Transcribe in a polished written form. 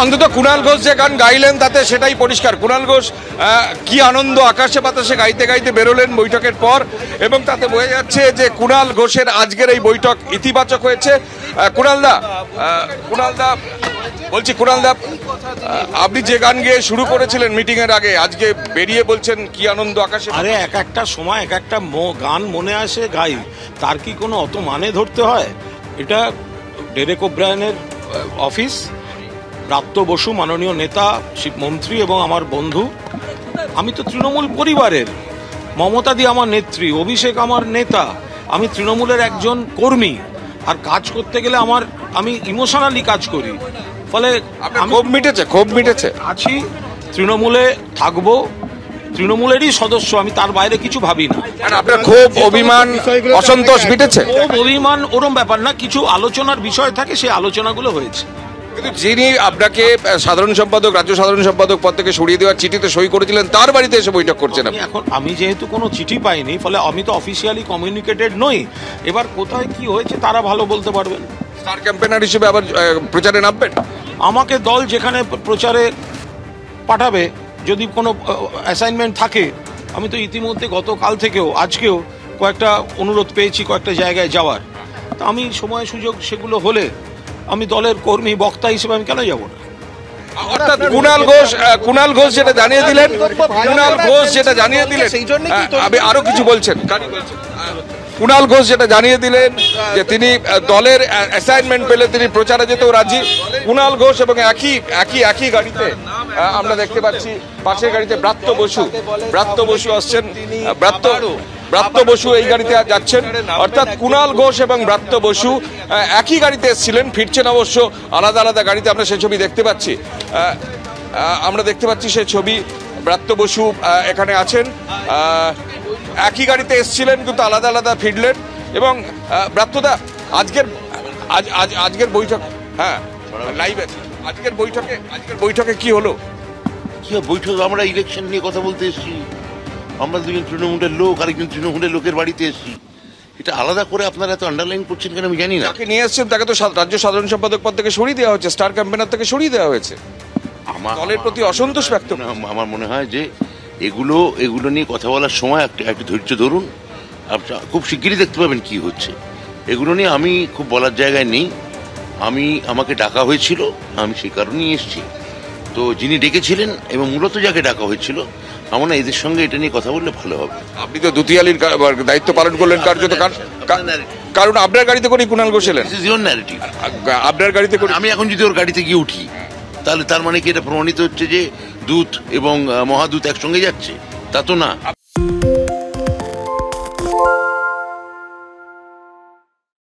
অন্তত কুণাল ঘোষ যে গান গাইলেন তাতে সেটাই পরিষ্কার। কুণাল ঘোষ কি আনন্দ আকাশে বাতাসে গাইতে গাইতে বেরোলেন বৈঠকের পর, এবং তাতে বোঝা যাচ্ছে যে কুণাল ঘোষের আজকের এই বৈঠক ইতিবাচক হয়েছে। কুণালদা বলছি, কুণালদা আপনি যে গান গেয়ে শুরু করেছিলেন মিটিং এর আগে, আজকে বেরিয়ে বলছেন কি আনন্দ আকাশে। আরে এক একটা সময় এক একটা গান মনে আসে গাই, তার কি কোনো অত মানে ধরতে হয়? এটা ডেরেক ওব্রায়ানের অফিস, ব্রাত্য বসু মাননীয় নেতা, মন্ত্রী এবং আমার বন্ধু। আমি তো তৃণমূল পরিবারের, মমতা দি আমার নেত্রী, অভিষেক আমার নেতা, আমি তৃণমূলের একজন কর্মী। আর কাজ করতে গেলে আমি ইমোশনালি কাজ করি, ফলে ক্ষোভ মিটেছে আছি, তৃণমূলে থাকবো, তৃণমূলেরই সদস্য, আমি তার বাইরে কিছু ভাবি না। আপনার ক্ষোভ, অভিমান, অসন্তোষ মিটেছে? ক্ষোভ অভিমান ওরম ব্যাপার না, কিছু আলোচনার বিষয় থাকে, সেই আলোচনাগুলো হয়েছে। কিন্তু যিনি আপনাকে সাধারণ সম্পাদক, রাজ্য সাধারণ সম্পাদক পদ থেকে সরিয়ে দেওয়ার চিঠিতে সই করেছিলেন, তার বাড়িতে এসে বৈঠক করছেন। এখন আমি যেহেতু কোনো চিঠি পাইনি, ফলে আমি তো অফিসিয়ালি কমিউনিকেটেড নই। এবার কোথায় কি হয়েছে তারা ভালো বলতে পারবেন। স্টার ক্যাম্পেনার হিসেবে আবার প্রচারে নামবেন? আমাকে দল যেখানে প্রচারে পাঠাবে, যদি কোনো অ্যাসাইনমেন্ট থাকে, আমি তো ইতিমধ্যে গতকাল থেকেও আজকেও কয়েকটা অনুরোধ পেয়েছি কয়েকটা জায়গায় যাওয়ার। তা আমি সময় সুযোগ সেগুলো হলে আমি দলের কর্মী বক্তা হিসেবে আমি কেন যাব না। অর্থাৎ কুণাল ঘোষ যেটা জানিয়ে দিলেন, আমি আরো কিছু বলছেন। কুণাল ঘোষ যেটা জানিয়ে দিলেন যে তিনি দলের অ্যাসাইনমেন্ট পেলে তিনি প্রচারে যেতেও রাজি। কুণাল ঘোষ এবং একই গাড়িতে আমরা দেখতে পাচ্ছি পাশের গাড়িতে ব্রাত্য বসু আসছেন। ব্রাত্য বসু এই গাড়িতে যাচ্ছেন, অর্থাৎ কুণাল ঘোষ এবং ব্রাত্য বসু একই গাড়িতে এসেছিলেন, ফিরছেন অবশ্য আলাদা আলাদা গাড়িতে। আমরা সেই ছবি দেখতে পাচ্ছি, সেই ছবি। ব্রাত্য বসু এখানে আছেন, একই গাড়িতে এসেছিলেন কিন্তু আলাদা আলাদা ফিরলেন। এবং ব্রাত্যদা, আজকের বৈঠক, হ্যাঁ লাইভ আছে, আজকের বৈঠকে কি হলো? বৈঠক, আমরা ইলেকশন নিয়ে কথা বলতে এসেছি। আমরা দুজন তৃণমূলের লোক, আরেকজন তৃণমূলের লোকের বাড়িতে এসেছি। এটা আলাদা করে আপনারা এত আন্ডারলাইন করছেন কেন আমি জানি না। তাকে নিয়ে এসেছেন, তাকে তো রাজ্য সাধারণ সম্পাদক পদ থেকে সরিয়ে দেওয়া হচ্ছে, স্টার ক্যাম্পেনার থেকে সরিয়ে দেওয়া হয়েছে। দলের প্রতি অসন্তোষ ব্যক্ত। আমার মনে হয় যে এগুলো নিয়ে কথা বলার সময় একটু ধৈর্য ধরুন, খুব শিগগিরই দেখতে পাবেন কি হচ্ছে। এগুলো নিয়ে আমি খুব বলার জায়গায় নেই। আমাকে ডাকা হয়েছিল, আমি সেই কারণেই এসেছি। তো যিনি ডেকেছিলেন এবং মূলত যাকে ডাকা হয়েছিল, আমার না এদের সঙ্গে এটা নিয়ে কথা বললে ভালো হবে। আপনি তো দুতিয়ালির দায়িত্ব পালন করলেন কার্যত, কারণ আপনার গাড়িতে করে কুণাল ঘোষ এলেন। আপনার গাড়িতে করে আমি এখন যদি ওর গাড়িতে গিয়ে উঠি, তাহলে তার মানে কি এটা প্রমাণিত হচ্ছে যে দূত এবং মহাদূত একসঙ্গে যাচ্ছে? তা তো না।